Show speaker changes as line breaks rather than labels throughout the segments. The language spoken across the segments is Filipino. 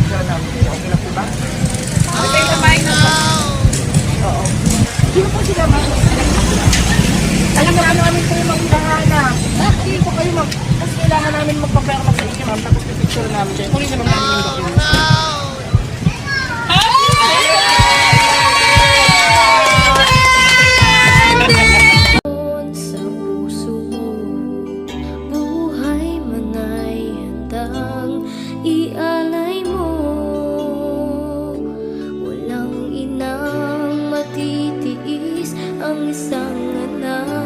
picture namin. Okay na po ba? Okay, kumain na po. Oo. Sino po sila, ma'am? Alam na namin po yung maghihanap. Hindi po kayo mas kailangan namin magpaperma sa inyo, ma'am. Tapos picture namin kayo. Kunin naman namin yung document.
Sa puso mo, buhay man ay handang ialay mo. Walang inang matitiis ang isang anak.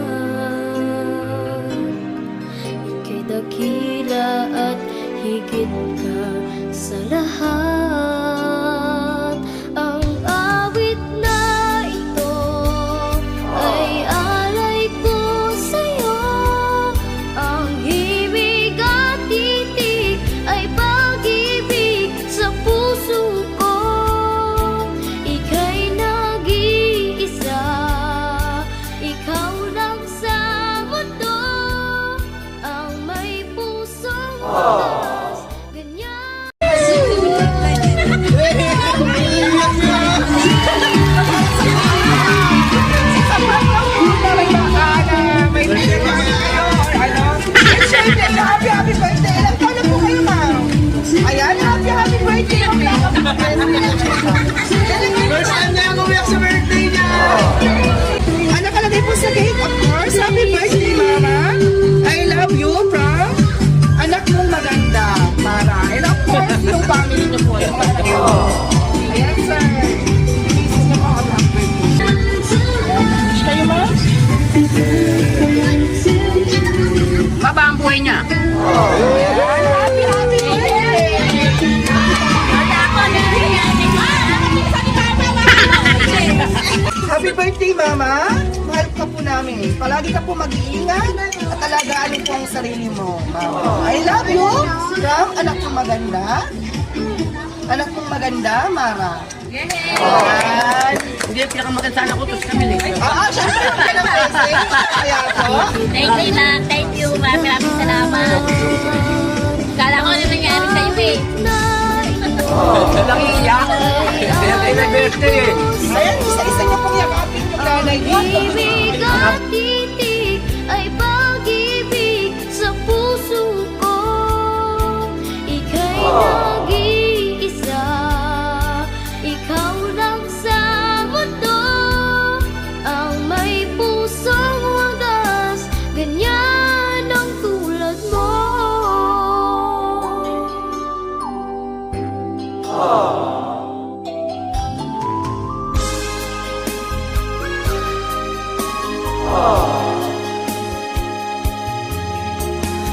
Ika'y dakila at higit ka sa lahat. Ang awit na ito ay alay ko sa'yo. Ang himig at titig ay pag-ibig sa puso ko. Ika'y nag-iisa, ikaw lang sa mundo. Ang may pusong wagas, ganyan.
Happy birthday! Ilang taon na po kayo, ma'am? Ayan, happy birthday! First time na yung umiyak sa birthday niya! Ano nakalagay po sa cake? Of course, happy birthday, mama! I love you from anak mong maganda, Mara. And of course, yung family niyo po, yung anak ko. Ayan, sir. Isis niyo po ako ng birthday. Wish kayo, ma'am? Maba ang buhay niya. Happy birthday! Happy birthday, Mama! Mahal ka po namin. Palagi ka po mag-iingat at alagaan po ang sarili mo, Mama. I love you from anak kong maganda. Anak kong maganda, Mara. Ayan.
Hindi, pinakamaganda sana ko, tapos kami lang.
Syempre, ka ng blessing. Kaya po.
Thank you, maraming salamat. Kala ko ano nangyari sa'yo eh.
Walang iyak. Kaya tayo nag-birthday eh.
Ayan, isa-isa niyo pong yakapin yung nanay niyo.
Himig at titig ay pag-ibig sa puso ko. Ika'y nag-iisa, ikaw lang sa mundo. Ang may pusong wagas, ganyan ang tulad mo.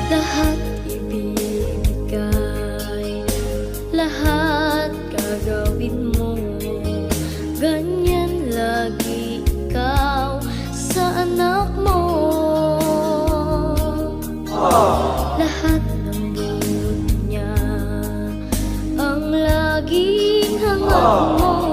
Lahat ibibigay, lahat gagawin mo. Ganyan lagi ikaw sa anak mo. Lahat ng buod niya ang laging hangad mo.